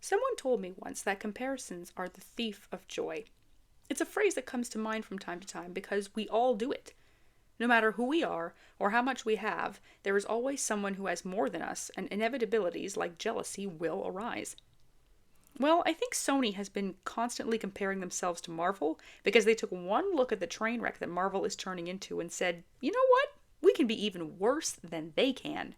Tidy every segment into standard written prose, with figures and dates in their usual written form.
Someone told me once that comparisons are the thief of joy. It's a phrase that comes to mind from time to time because we all do it. No matter who we are or how much we have, there is always someone who has more than us, and inevitabilities like jealousy will arise. Well, I think Sony has been constantly comparing themselves to Marvel because they took one look at the train wreck that Marvel is turning into and said, you know what? We can be even worse than they can.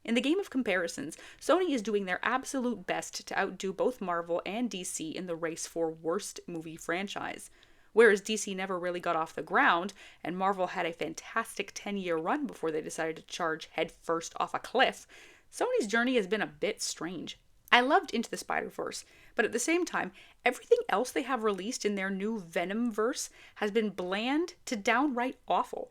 In the game of comparisons, Sony is doing their absolute best to outdo both Marvel and DC in the race for worst movie franchise. Whereas DC never really got off the ground, and Marvel had a fantastic 10-year run before they decided to charge headfirst off a cliff, Sony's journey has been a bit strange. I loved Into the Spider-Verse, but at the same time, everything else they have released in their new Venom-verse has been bland to downright awful.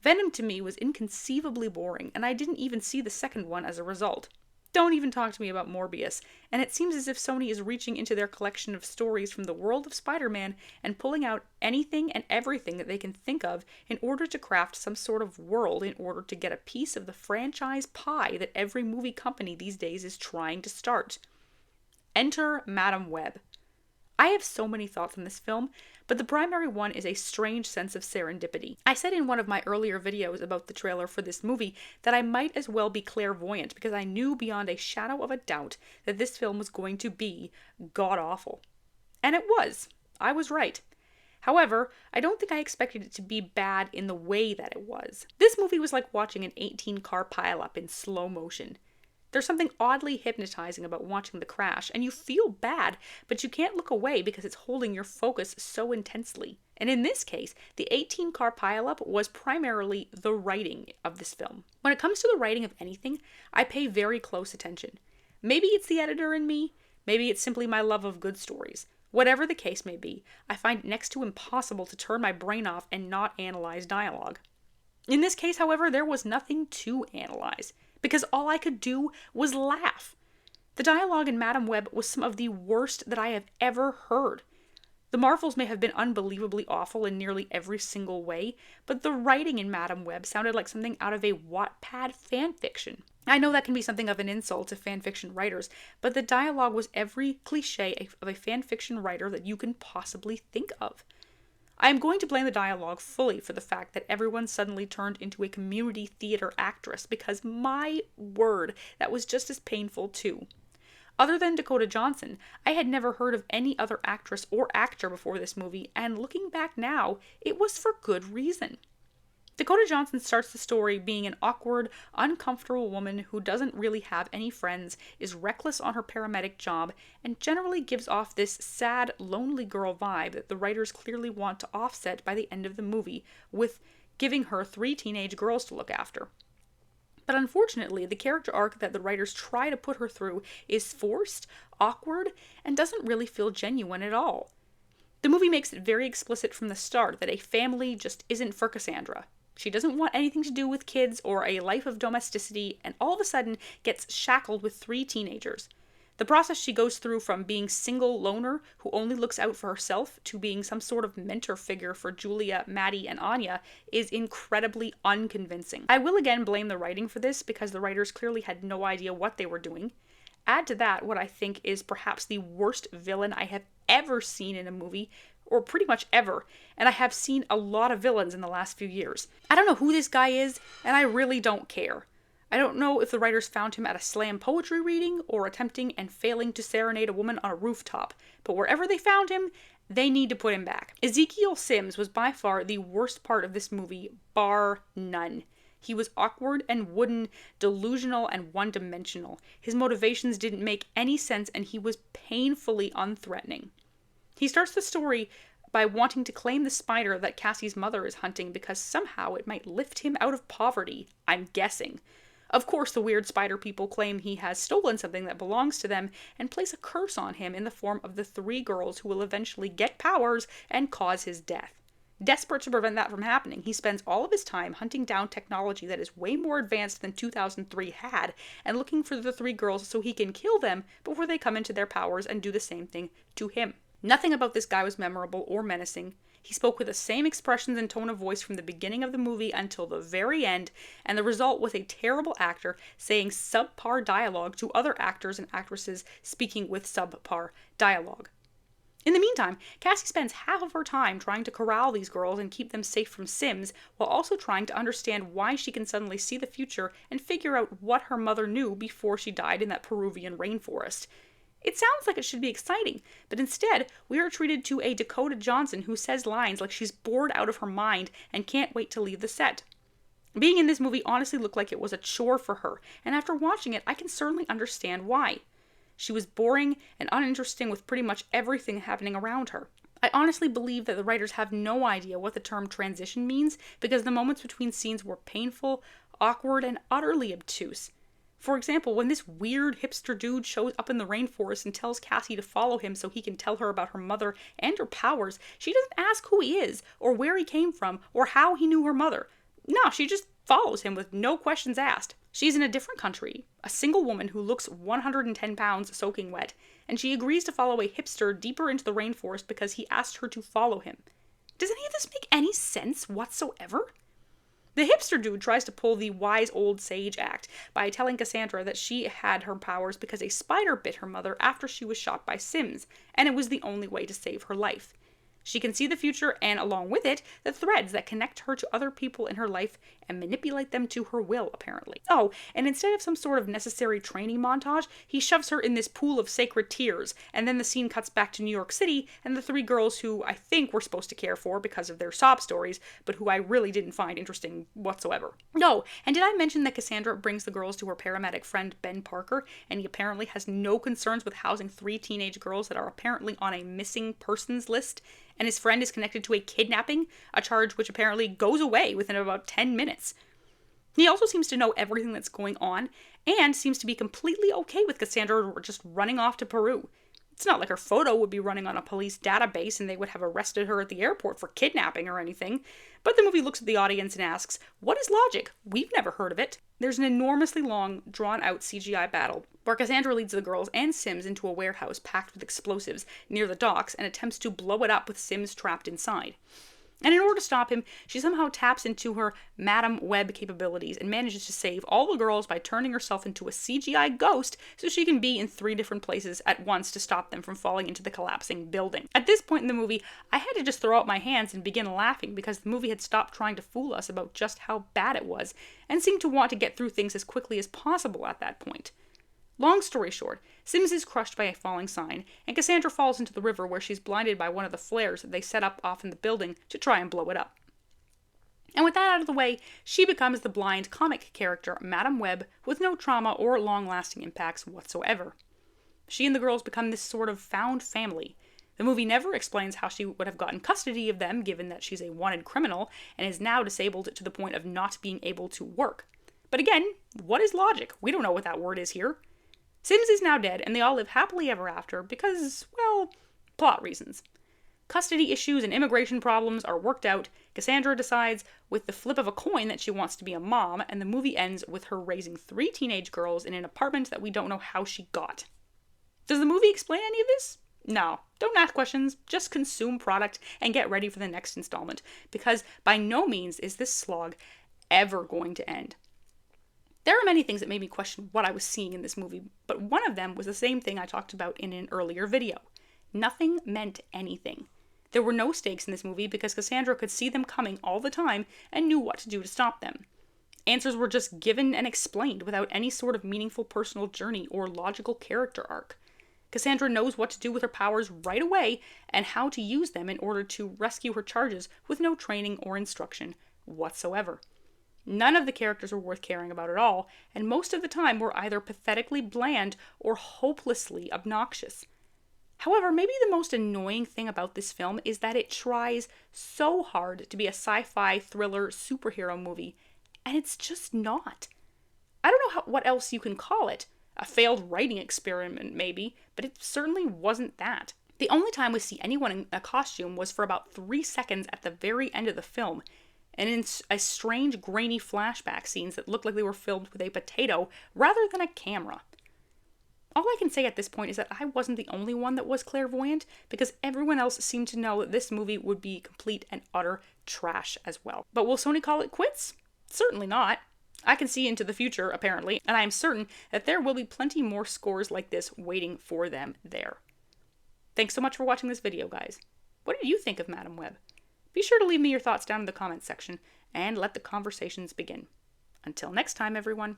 Venom to me was inconceivably boring, and I didn't even see the second one as a result. Don't even talk to me about Morbius, and it seems as if Sony is reaching into their collection of stories from the world of Spider-Man and pulling out anything and everything that they can think of in order to craft some sort of world in order to get a piece of the franchise pie that every movie company these days is trying to start. Enter Madame Web. I have so many thoughts on this film, but the primary one is a strange sense of serendipity. I said in one of my earlier videos about the trailer for this movie that I might as well be clairvoyant because I knew beyond a shadow of a doubt that this film was going to be god-awful. And it was. I was right. However, I don't think I expected it to be bad in the way that it was. This movie was like watching an 18-car pileup in slow motion. There's something oddly hypnotizing about watching the crash, and you feel bad, but you can't look away because it's holding your focus so intensely. And in this case, the 18-car pileup was primarily the writing of this film. When it comes to the writing of anything, I pay very close attention. Maybe it's the editor in me, maybe it's simply my love of good stories. Whatever the case may be, I find it next to impossible to turn my brain off and not analyze dialogue. In this case, however, there was nothing to analyze, because all I could do was laugh. The dialogue in Madame Web was some of the worst that I have ever heard. The Marvels may have been unbelievably awful in nearly every single way, but the writing in Madame Web sounded like something out of a Wattpad fanfiction. I know that can be something of an insult to fanfiction writers, but the dialogue was every cliche of a fanfiction writer that you can possibly think of. I am going to blame the dialogue fully for the fact that everyone suddenly turned into a community theater actress because, my word, that was just as painful too. Other than Dakota Johnson, I had never heard of any other actress or actor before this movie, and looking back now, it was for good reason. Dakota Johnson starts the story being an awkward, uncomfortable woman who doesn't really have any friends, is reckless on her paramedic job, and generally gives off this sad, lonely girl vibe that the writers clearly want to offset by the end of the movie, with giving her 3 teenage girls to look after. But unfortunately, the character arc that the writers try to put her through is forced, awkward, and doesn't really feel genuine at all. The movie makes it very explicit from the start that a family just isn't for Cassandra. She doesn't want anything to do with kids or a life of domesticity, and all of a sudden gets shackled with 3 teenagers. The process she goes through from being single loner who only looks out for herself to being some sort of mentor figure for Julia, Maddie, and Anya is incredibly unconvincing. I will again blame the writing for this because the writers clearly had no idea what they were doing. Add to that what I think is perhaps the worst villain I have ever seen in a movie, or pretty much ever, and I have seen a lot of villains in the last few years. I don't know who this guy is, and I really don't care. I don't know if the writers found him at a slam poetry reading or attempting and failing to serenade a woman on a rooftop, but wherever they found him, they need to put him back. Ezekiel Sims was by far the worst part of this movie, bar none. He was awkward and wooden, delusional and one-dimensional. His motivations didn't make any sense, and he was painfully unthreatening. He starts the story by wanting to claim the spider that Cassie's mother is hunting because somehow it might lift him out of poverty, I'm guessing. Of course, the weird spider people claim he has stolen something that belongs to them and place a curse on him in the form of the 3 girls who will eventually get powers and cause his death. Desperate to prevent that from happening, he spends all of his time hunting down technology that is way more advanced than 2003 had and looking for the 3 girls so he can kill them before they come into their powers and do the same thing to him. Nothing about this guy was memorable or menacing. He spoke with the same expressions and tone of voice from the beginning of the movie until the very end, and the result was a terrible actor saying subpar dialogue to other actors and actresses speaking with subpar dialogue. In the meantime, Cassie spends half of her time trying to corral these girls and keep them safe from Sims, while also trying to understand why she can suddenly see the future and figure out what her mother knew before she died in that Peruvian rainforest. It sounds like it should be exciting, but instead, we are treated to a Dakota Johnson who says lines like she's bored out of her mind and can't wait to leave the set. Being in this movie honestly looked like it was a chore for her, and after watching it, I can certainly understand why. She was boring and uninteresting with pretty much everything happening around her. I honestly believe that the writers have no idea what the term transition means because the moments between scenes were painful, awkward, and utterly obtuse. For example, when this weird hipster dude shows up in the rainforest and tells Cassie to follow him so he can tell her about her mother and her powers, she doesn't ask who he is, or where he came from, or how he knew her mother. No, she just follows him with no questions asked. She's in a different country, a single woman who looks 110 pounds soaking wet, and she agrees to follow a hipster deeper into the rainforest because he asked her to follow him. Does any of this make any sense whatsoever? The hipster dude tries to pull the wise old sage act by telling Cassandra that she had her powers because a spider bit her mother after she was shot by Sims, and it was the only way to save her life. She can see the future and, along with it, the threads that connect her to other people in her life and manipulate them to her will, apparently. Oh, and instead of some sort of necessary training montage, he shoves her in this pool of sacred tears, and then the scene cuts back to New York City and the three girls who I think we're supposed to care for because of their sob stories, but who I really didn't find interesting whatsoever. No, and did I mention that Cassandra brings the girls to her paramedic friend Ben Parker, and he apparently has no concerns with housing 3 teenage girls that are apparently on a missing persons list? And his friend is connected to a kidnapping, a charge which apparently goes away within about 10 minutes. He also seems to know everything that's going on, and seems to be completely okay with Cassandra just running off to Peru. It's not like her photo would be running on a police database and they would have arrested her at the airport for kidnapping or anything. But the movie looks at the audience and asks, what is logic? We've never heard of it. There's an enormously long, drawn-out CGI battle where Cassandra leads the girls and Sims into a warehouse packed with explosives near the docks and attempts to blow it up with Sims trapped inside. And in order to stop him, she somehow taps into her Madam Web capabilities and manages to save all the girls by turning herself into a CGI ghost so she can be in 3 different places at once to stop them from falling into the collapsing building. At this point in the movie, I had to just throw out my hands and begin laughing because the movie had stopped trying to fool us about just how bad it was and seemed to want to get through things as quickly as possible at that point. Long story short, Sims is crushed by a falling sign, and Cassandra falls into the river where she's blinded by one of the flares that they set up off in the building to try and blow it up. And with that out of the way, she becomes the blind comic character Madam Web with no trauma or long-lasting impacts whatsoever. She and the girls become this sort of found family. The movie never explains how she would have gotten custody of them given that she's a wanted criminal and is now disabled to the point of not being able to work. But again, what is logic? We don't know what that word is here. Sims is now dead, and they all live happily ever after because, well, plot reasons. Custody issues and immigration problems are worked out. Cassandra decides with the flip of a coin that she wants to be a mom, and the movie ends with her raising 3 teenage girls in an apartment that we don't know how she got. Does the movie explain any of this? No. Don't ask questions, just consume product and get ready for the next installment, because by no means is this slog ever going to end. There are many things that made me question what I was seeing in this movie, but one of them was the same thing I talked about in an earlier video. Nothing meant anything. There were no stakes in this movie because Cassandra could see them coming all the time and knew what to do to stop them. Answers were just given and explained without any sort of meaningful personal journey or logical character arc. Cassandra knows what to do with her powers right away and how to use them in order to rescue her charges with no training or instruction whatsoever. None of the characters were worth caring about at all, and most of the time were either pathetically bland or hopelessly obnoxious. However, maybe the most annoying thing about this film is that it tries so hard to be a sci-fi thriller superhero movie, and it's just not. I don't know what else you can call it. A failed writing experiment, maybe, but it certainly wasn't that. The only time we see anyone in a costume was for about 3 seconds at the very end of the film, and in a strange, grainy flashback scenes that looked like they were filmed with a potato rather than a camera. All I can say at this point is that I wasn't the only one that was clairvoyant, because everyone else seemed to know that this movie would be complete and utter trash as well. But will Sony call it quits? Certainly not. I can see into the future, apparently, and I am certain that there will be plenty more scores like this waiting for them there. Thanks so much for watching this video, guys. What did you think of Madam Web? Be sure to leave me your thoughts down in the comments section, and let the conversations begin. Until next time, everyone.